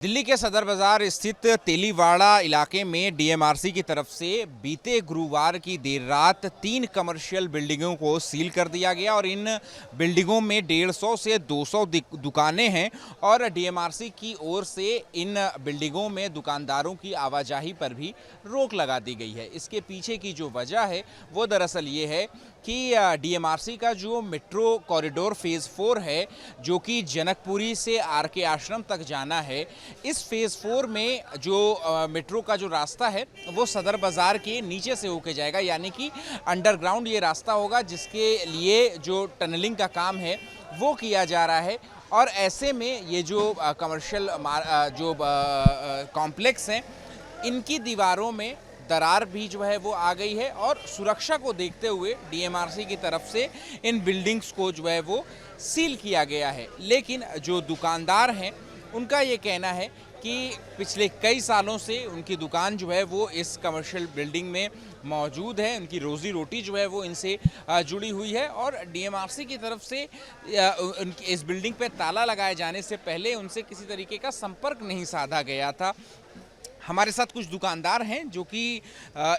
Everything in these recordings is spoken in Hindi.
दिल्ली के सदर बाजार स्थित तेलीवाड़ा इलाके में डीएमआरसी की तरफ से बीते गुरुवार की देर रात 3 कमर्शियल बिल्डिंगों को सील कर दिया गया और इन बिल्डिंगों में 150 से 200 दुकानें हैं और डीएमआरसी की ओर से इन बिल्डिंगों में दुकानदारों की आवाजाही पर भी रोक लगा दी गई है। इसके पीछे की जो वजह है वो दरअसल ये है कि डीएमआरसी का जो मेट्रो कॉरिडोर फेज़ 4 है, जो कि जनकपुरी से आरके आश्रम तक जाना है, इस फेज़ 4 में जो मेट्रो का जो रास्ता है वो सदर बाज़ार के नीचे से होके जाएगा, यानी कि अंडरग्राउंड ये रास्ता होगा, जिसके लिए जो टनलिंग का काम है वो किया जा रहा है। और ऐसे में ये जो कमर्शियल जो कॉम्प्लेक्स हैं, इनकी दीवारों में दरार भी जो है वो आ गई है और सुरक्षा को देखते हुए डीएमआरसी की तरफ से इन बिल्डिंग्स को जो है वो सील किया गया है। लेकिन जो दुकानदार हैं उनका ये कहना है कि पिछले कई सालों से उनकी दुकान जो है वो इस कमर्शियल बिल्डिंग में मौजूद है, उनकी रोज़ी रोटी जो है वो इनसे जुड़ी हुई है और डीएमआरसी की तरफ से इस बिल्डिंग पे ताला लगाए जाने से पहले उनसे किसी तरीके का संपर्क नहीं साधा गया था। हमारे साथ कुछ दुकानदार हैं जो कि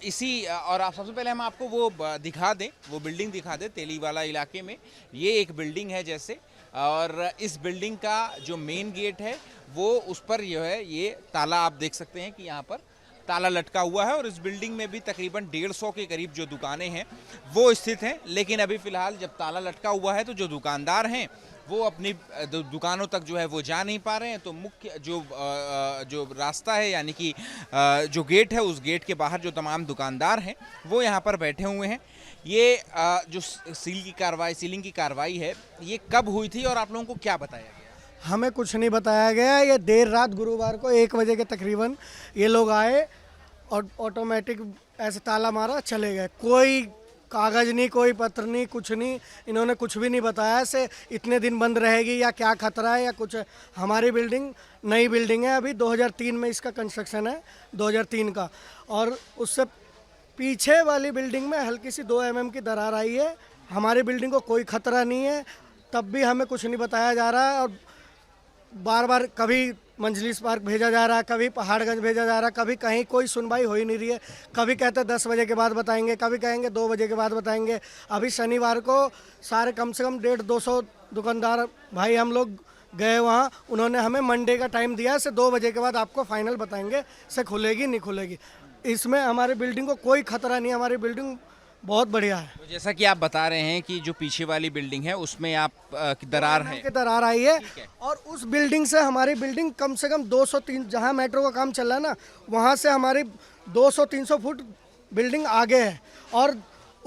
इसी और आप सबसे पहले हम आपको वो दिखा दें, वो बिल्डिंग दिखा दें तेलीवाला इलाके में। ये एक बिल्डिंग है जैसे, और इस बिल्डिंग का जो मेन गेट है वो उस पर जो है ये ताला आप देख सकते हैं कि यहाँ पर ताला लटका हुआ है और इस बिल्डिंग में भी तकरीबन 150 के करीब जो दुकानें हैं वो स्थित हैं। लेकिन अभी फ़िलहाल जब ताला लटका हुआ है तो जो दुकानदार हैं वो अपनी दुकानों तक जो है वो जा नहीं पा रहे हैं। तो मुख्य जो रास्ता है, यानी कि जो गेट है, उस गेट के बाहर जो तमाम दुकानदार हैं वो यहाँ पर बैठे हुए हैं। ये जो सीलिंग की कार्रवाई है ये कब हुई थी और आप लोगों को क्या बताया गया? हमें कुछ नहीं बताया गया। ये देर रात गुरुवार को 1 बजे के तकरीबन ये लोग आए और ऑटोमेटिक ऐसे ताला मारा, चले गए। कोई कागज़ नहीं, कोई पत्र नहीं, कुछ नहीं, इन्होंने कुछ भी नहीं बताया से इतने दिन बंद रहेगी या क्या खतरा है या कुछ है। हमारी बिल्डिंग नई बिल्डिंग है, अभी 2003 में इसका कंस्ट्रक्शन है, 2003 का। और उससे पीछे वाली बिल्डिंग में हल्की सी 2 mm की दरार आई है। हमारी बिल्डिंग को कोई खतरा नहीं है, तब भी हमें कुछ नहीं बताया जा रहा है। और बार बार कभी मंजलिस पार्क भेजा जा रहा है, कभी पहाड़गंज भेजा जा रहा है, कभी कहीं कोई सुनवाई हो ही नहीं रही है। कभी कहते 10 बजे के बाद बताएंगे, कभी कहेंगे 2 बजे के बाद बताएंगे। अभी शनिवार को सारे कम से कम 150-200 दुकानदार भाई हम लोग गए वहाँ, उन्होंने हमें मंडे का टाइम दिया से 2 बजे के बाद आपको फाइनल बताएंगे से खुलेगी नहीं खुलेगी। इसमें हमारी बिल्डिंग को कोई खतरा नहीं है, हमारी बिल्डिंग बहुत बढ़िया है। तो जैसा कि आप बता रहे हैं कि जो पीछे वाली बिल्डिंग है उसमें आप दरार है, दरार आई है। और उस बिल्डिंग से हमारी बिल्डिंग कम से कम 203, जहाँ मेट्रो का काम चल रहा है ना, वहाँ से हमारी 200-300 फुट बिल्डिंग आगे है। और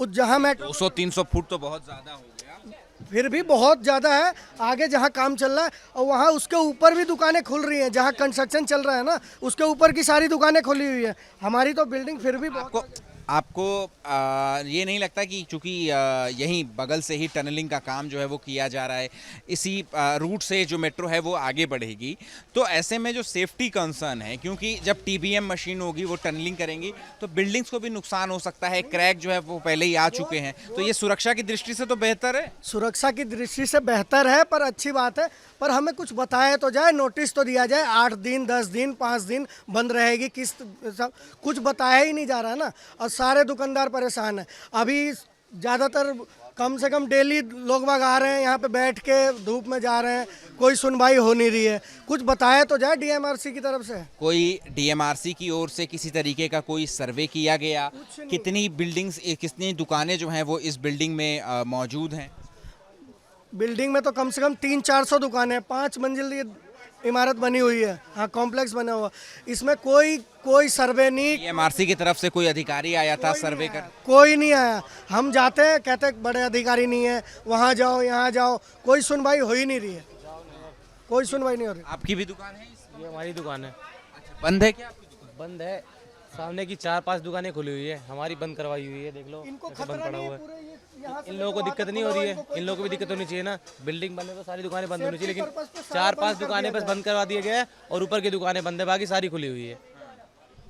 जहाँ मेट्रो 200-300 फुट तो बहुत ज़्यादा हो गया, फिर भी बहुत ज़्यादा है आगे जहाँ काम चल रहा है। और वहाँ उसके ऊपर भी दुकानें खुल रही हैं, जहाँ कंस्ट्रक्शन चल रहा है ना, उसके ऊपर की सारी दुकानें खुली हुई है। हमारी तो बिल्डिंग फिर भी आपको ये नहीं लगता कि चूँकि यहीं बगल से ही टनलिंग का काम जो है वो किया जा रहा है, इसी रूट से जो मेट्रो है वो आगे बढ़ेगी, तो ऐसे में जो सेफ्टी कंसर्न है, क्योंकि जब टीबीएम मशीन होगी वो टनलिंग करेंगी तो बिल्डिंग्स को भी नुकसान हो सकता है, क्रैक जो है वो पहले ही आ चुके हैं, तो ये सुरक्षा की दृष्टि से तो बेहतर है। सुरक्षा की दृष्टि से बेहतर है, पर अच्छी बात है, पर हमें कुछ बताया तो जाए, नोटिस तो दिया जाए। 8 दिन 10 दिन 5 दिन बंद रहेगी, किस सब कुछ बताया ही नहीं जा रहा ना, और सारे दुकानदार परेशान हैं। अभी ज़्यादातर कम से कम डेली लोग बाग आ रहे हैं यहाँ पे, बैठ के धूप में जा रहे हैं, कोई सुनवाई हो नहीं रही है। कुछ बताया तो जाए डीएमआरसी की तरफ से। कोई डीएमआरसी की ओर से किसी तरीके का कोई सर्वे किया गया? कितनी बिल्डिंग्स, कितनी दुकानें जो हैं वो इस बिल्डिंग में मौजूद हैं? बिल्डिंग में तो कम से कम 300-400 दुकानें हैं, 5 मंजिल इमारत बनी हुई है, हाँ कॉम्प्लेक्स बना हुआ। इसमें कोई सर्वे नहीं। डीएमआरसी की तरफ से कोई अधिकारी आया था सर्वे कर? कोई नहीं आया। हम जाते हैं, कहते बड़े अधिकारी नहीं है, वहाँ जाओ यहाँ जाओ, कोई सुनवाई हो ही नहीं रही है, कोई सुनवाई नहीं हो रही। आपकी भी दुकान है? ये हमारी दुकान है। अच्छा, बंद है क्या आपकी दुकान? बंद है, सामने की 4-5 दुकानें खुली हुई है, हमारी बंद करवाई हुई है, देख लो इनको ऐसे खतरा बंद पड़ा नहीं हुआ है पूरे, है। यहाँ इन लोगों को दिक्कत नहीं हो रही है, इन लोगों को भी दिक्कत होनी चाहिए ना। बिल्डिंग बंद है तो सारी दुकानें बंद होनी चाहिए, लेकिन 4-5 दुकानें बस बंद करवा दिए गए हैं और ऊपर की दुकानें बंद है, बाकी सारी खुली हुई है।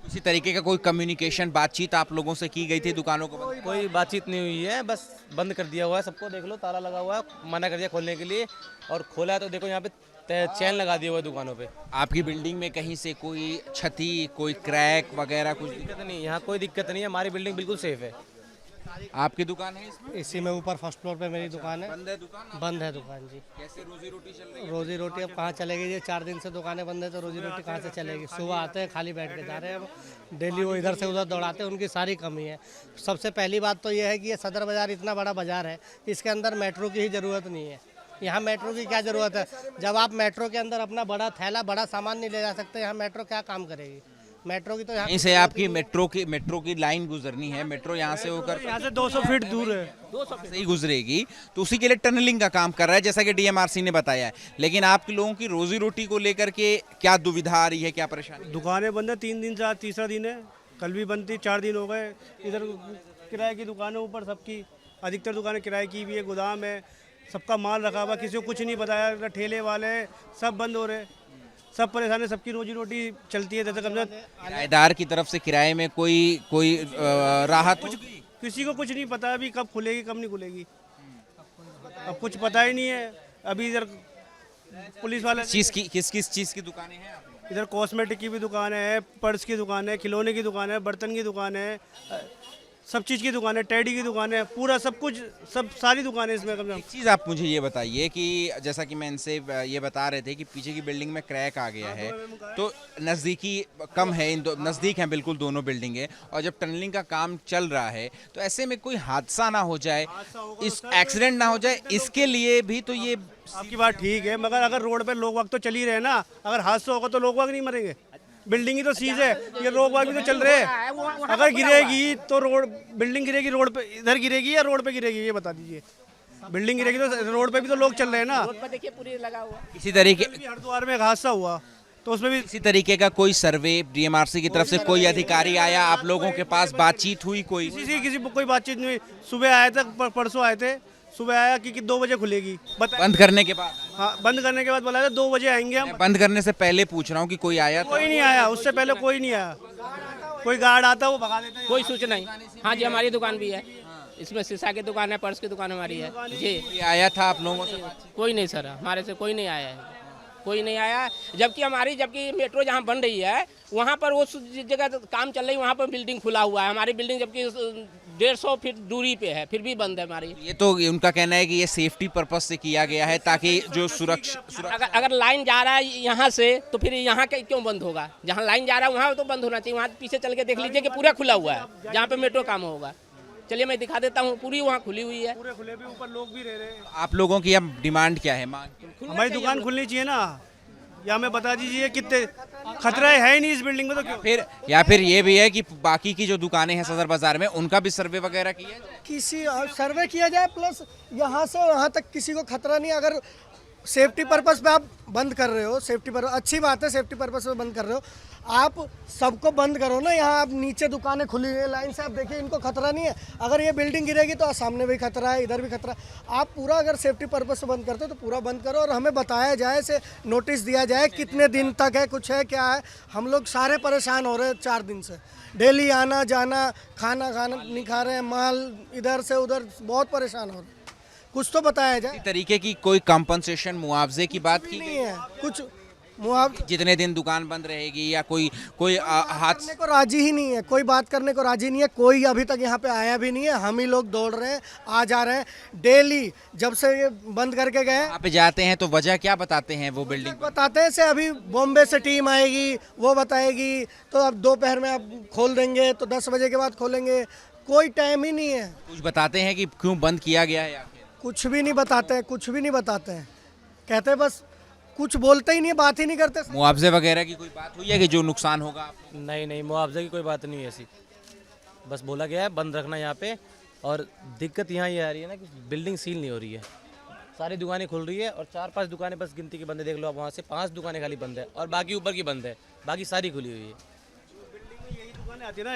किसी तरीके का कोई कम्युनिकेशन, बातचीत आप लोगों से की गई थी दुकानों को? कोई बातचीत नहीं हुई है, बस बंद कर दिया हुआ है सबको, देख लो ताला लगा हुआ है, मना कर दिया खोलने के लिए। और खोला है तो देखो यहाँ पे चैन लगा दिए हुए दुकानों पे। आपकी बिल्डिंग में कहीं से कोई क्षति, कोई क्रैक वगैरह कुछ? दिक्कत नहीं, यहाँ कोई दिक्कत नहीं है, हमारी बिल्डिंग बिल्कुल सेफ है। आपकी दुकान है इसमें? इसी में ऊपर फर्स्ट फ्लोर पे मेरी दुकान है। बंद है दुकान? बंद है दुकान जी। कैसे रोजी रोटी चल रही है? रोजी रोटी अब कहाँ चलेगी जी, 4 दिन से दुकानें बंद है तो रोजी रोटी कहाँ से चलेगी। सुबह आते हैं खाली बैठ के जा रहे हैं, अब डेली वो इधर से उधर दौड़ाते हैं, उनकी सारी कमी है। सबसे पहली बात तो ये है कि ये सदर बाज़ार इतना बड़ा बाज़ार है, इसके अंदर मेट्रो की ही ज़रूरत नहीं है। यहाँ मेट्रो की क्या ज़रूरत है, जब आप मेट्रो के अंदर अपना बड़ा थैला बड़ा सामान नहीं ले जा सकते, यहाँ मेट्रो क्या काम करेगी। मेट्रो की तो यहाँ यहीं से आपकी मेट्रो की लाइन गुजरनी है, मेट्रो यहाँ से होकर यहाँ से 200 फीट दूर है। 200 से ही गुजरेगी, तो उसी के लिए टनलिंग का काम कर रहा है जैसा कि डीएमआरसी ने बताया है। लेकिन आपके लोगों की रोजी रोटी को लेकर के क्या दुविधा आ रही है, क्या परेशानी? दुकानें बंद है, 3 दिन से आज तीसरा दिन है। कल भी बंद थी, 4 दिन हो गए। इधर किराए की दुकानें ऊपर सबकी, अधिकतर दुकानें किराए की भी है, गोदाम है, सबका माल रखा हुआ, किसी को कुछ नहीं बताया। ठेले वाले सब बंद हो रहे, सब परेशान है, सबकी रोजी रोटी चलती है। जैसे कम से किराएदार की तरफ से किराए में कोई राहत? किसी को कुछ नहीं पता अभी कब खुलेगी कब नहीं खुलेगी, अब कुछ पता ही नहीं है। अभी इधर पुलिस वाले किस चीज की दुकानें हैं? इधर कॉस्मेटिक की भी दुकान है, पर्स की दुकान है, खिलौने की दुकान है, बर्तन की दुकान है, सब चीज़ की दुकान है, टेडी की दुकान है, पूरा सब कुछ, सब सारी दुकानें इसमें। कम से एक चीज़ आप मुझे ये बताइए कि जैसा कि मैं इनसे ये बता रहे थे कि पीछे की बिल्डिंग में क्रैक आ गया है, तो नज़दीकी कम है, नज़दीक हैं बिल्कुल दोनों बिल्डिंगें, और जब टनलिंग का काम चल रहा है तो ऐसे में कोई हादसा ना हो जाए, इस एक्सीडेंट ना हो जाए, इसके लिए भी तो ये आपकी बात ठीक है, मगर अगर रोड पे लोग वाग तो चल ही रहे ना। अगर हादसा होगा तो लोग वाग नहीं मरेंगे, बिल्डिंग ही तो सीज है, ये लोग वाग भी तो चल रहे हैं। अगर गिरेगी तो बिल्डिंग गिरेगी रोड पे, इधर गिरेगी या रोड पे गिरेगी, ये बता दीजिए। बिल्डिंग गिरेगी तो रोड पे भी तो लोग चल रहे हैं ना। देखिए पूरी लगा हुआ। इसी तरीके हरिद्वार में एक हादसा हुआ तो उसमें भी इसी तरीके का कोई सर्वे डीएमआरसी की तरफ से कोई अधिकारी आया, आप लोगों के पास बातचीत हुई? किसी कोई बातचीत नहीं हुई। सुबह आए थे, परसों आए थे, सुबह आया कि 2 बजे खुलेगी, बंद करने के बाद? हाँ, बंद करने के बाद बोला था 2 बजे आएंगे हम। बंद करने से पहले पूछ रहा हूँ कि कोई आया? कोई नहीं आया, उससे पहले कोई नहीं आया। कोई गार्ड आता वो भगा देता है। कोई सूचना नहीं। हाँ जी, हमारी दुकान भी है, इसमें शीशा की दुकान है, पर्स की दुकान हमारी है जी। कोई आया था आप लोगों से? कोई नहीं सर, हमारे से कोई नहीं आया है, कोई नहीं आया। जबकि मेट्रो जहाँ बन रही है वहाँ पर वो जगह काम चल रही है, वहाँ पर बिल्डिंग खुला हुआ है। हमारी बिल्डिंग जबकि 150 फीट दूरी पे है, फिर भी बंद है हमारी। ये तो उनका कहना है कि ये सेफ्टी पर्पस से किया गया है, ताकि जो सुरक्षा अगर लाइन जा रहा है यहाँ से तो फिर यहाँ के क्यों बंद होगा? जहाँ लाइन जा रहा है वहाँ तो बंद होना चाहिए। वहाँ पीछे चल के देख लीजिए कि पूरा खुला हुआ है, जहाँ पे मेट्रो काम होगा। चलिए मैं दिखा देता हूँ, पूरी वहाँ खुली हुई है, पूरे खुले भी, ऊपर लोग भी रह रहे हैं। आप लोगों की अब डिमांड क्या है, मांग? हमारी दुकान खुलनी चाहिए ना, या हमें बता दीजिए कितने खतरा है ही नहीं इस बिल्डिंग में तो क्यों? या फिर ये भी है कि बाकी की जो दुकानें हैं सदर बाजार में, उनका भी सर्वे वगैरह किया जाए? किसी सर्वे किया जाए, प्लस यहाँ से वहाँ तक किसी को खतरा नहीं। अगर सेफ्टी पर्पस पे आप बंद कर रहे हो, सेफ्टी पर्पस अच्छी बात है, सेफ्टी पर्पस पे बंद कर रहे हो, आप सबको बंद करो ना। यहाँ आप नीचे दुकानें खुली हुई है लाइन से, आप देखिए इनको खतरा नहीं है। अगर ये बिल्डिंग गिरेगी तो सामने भी खतरा है, इधर भी खतरा है। आप पूरा अगर सेफ्टी पर्पस से बंद करते हो तो पूरा बंद करो, और हमें बताया जाए, से नोटिस दिया जाए कितने दिन तक है, कुछ है क्या है। हम लोग सारे परेशान हो रहे हैं 4 दिन से, डेली आना जाना, खाना नहीं खा रहे हैं, माल इधर से उधर, बहुत परेशान हो रहे हैं। कुछ तो बताया जाए। इस तरीके की कोई कंपनसेशन, मुआवजे की बात की नहीं है कुछ मुआवजा। जितने दिन दुकान बंद रहेगी, या कोई हाथ करने को राजी ही नहीं है, कोई बात करने को राजी नहीं है, कोई अभी तक यहाँ पे आया भी नहीं है। हम ही लोग दौड़ रहे हैं, आ जा रहे हैं डेली, जब से ये बंद करके गए। वहाँ पे जाते हैं तो वजह क्या बताते हैं वो बिल्डिंग? बताते हैं से अभी बॉम्बे से टीम आएगी, वो बताएगी, तो अब दोपहर में आप खोल देंगे तो 10 बजे के बाद खोलेंगे, कोई टाइम ही नहीं है। कुछ बताते हैं कि क्यों बंद किया गया है? कुछ भी नहीं बताते हैं, कुछ भी नहीं बताते हैं, कहते हैं बस, कुछ बोलते ही नहीं, बात ही नहीं करते। मुआवजे वगैरह की कोई बात हुई है कि जो नुकसान होगा आपको? नहीं, मुआवजे की कोई बात नहीं है ऐसी, बस बोला गया है बंद रखना यहाँ पे। और दिक्कत यहाँ ये आ रही है ना कि बिल्डिंग सील नहीं हो रही है, सारी दुकानें खुल रही है, और 4-5 दुकानें बस गिनती के बंदे देख लो आप, वहाँ से 5 दुकानें खाली बंद है, और बाकी ऊपर की बंद है, बाकी सारी खुली हुई है। यही दुकानें आती है ना,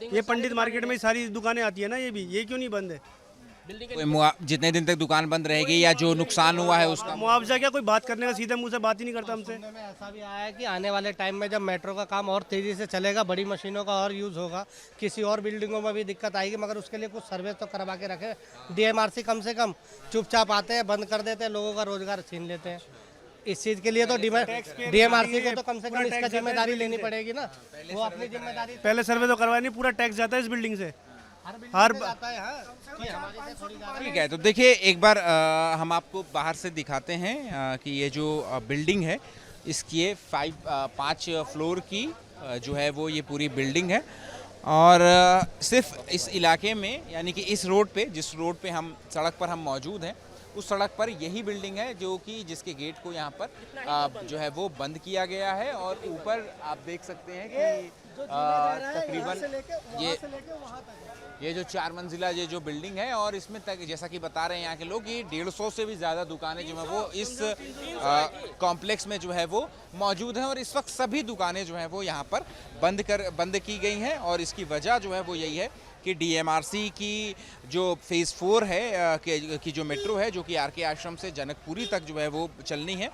ये पंडित मार्केट में सारी दुकानें आती है ना, ये क्यों नहीं बंद है? जितने दिन तक दुकान बंद रहेगी या जो नुकसान हुआ है उसका मुआवजा क्या? कोई बात करने का सीधे मुंह से बात ही नहीं करता हमसे। में ऐसा भी आया है कि आने वाले टाइम में जब मेट्रो का काम और तेज़ी से चलेगा, बड़ी मशीनों का और यूज़ होगा, किसी और बिल्डिंगों में भी दिक्कत आएगी, मगर उसके लिए कुछ सर्वे तो करवा के रखे। डीएमआरसी कम से कम चुपचाप आते हैं, बंद कर देते हैं, लोगों का रोजगार छीन लेते हैं। इस चीज़ के लिए तो डीएमआरसी को तो कम से कम इसका जिम्मेदारी लेनी पड़ेगी ना, वो अपनी जिम्मेदारी पहले सर्वे तो करवाया नहीं, पूरा टैक्स जाता है इस बिल्डिंग से हर आता है। हाँ, ठीक है, तो देखिए एक बार हम आपको बाहर से दिखाते हैं कि ये जो बिल्डिंग है इसकी ये 5 फ्लोर की जो है वो ये पूरी बिल्डिंग है। और सिर्फ इस इलाके में यानी कि इस रोड पे, जिस रोड पे हम सड़क पर हम मौजूद हैं, उस सड़क पर यही बिल्डिंग है जो कि जिसके गेट को यहाँ पर जो है वो बंद किया गया है। और ऊपर आप देख सकते हैं कि तकरीबन ये जो 4 मंजिला ये जो बिल्डिंग है और इसमें तक जैसा कि बता रहे हैं यहाँ के लोग कि 150 से भी ज़्यादा दुकानें जो है वो इस कॉम्प्लेक्स में जो है वो मौजूद हैं। और इस वक्त सभी दुकानें जो हैं वो यहाँ पर बंद की गई हैं। और इसकी वजह जो है वो यही है कि डीएमआरसी की जो फेज़ 4 है कि जो मेट्रो है जो कि आरके आश्रम से जनकपुरी तक जो है वो चलनी है,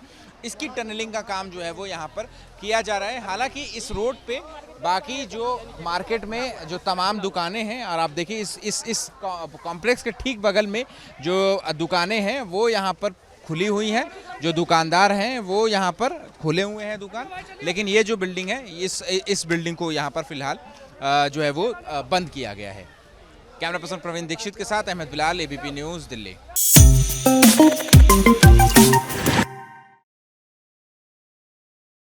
इसकी टनलिंग का काम जो है वो यहाँ पर किया जा रहा है। हालांकि इस रोड पे बाकी जो मार्केट में जो तमाम दुकानें हैं, और आप देखिए इस कॉम्प्लेक्स के ठीक बगल में जो दुकानें हैं वो यहाँ पर खुली हुई हैं, जो दुकानदार हैं वो यहाँ पर खुले हुए हैं दुकान। लेकिन ये जो बिल्डिंग है इस बिल्डिंग को यहाँ पर फिलहाल जो है वो बंद किया गया है। कैमरा पर्सन प्रवीण दीक्षित के साथ अहमद बिलाल, एबीपी न्यूज़, दिल्ली।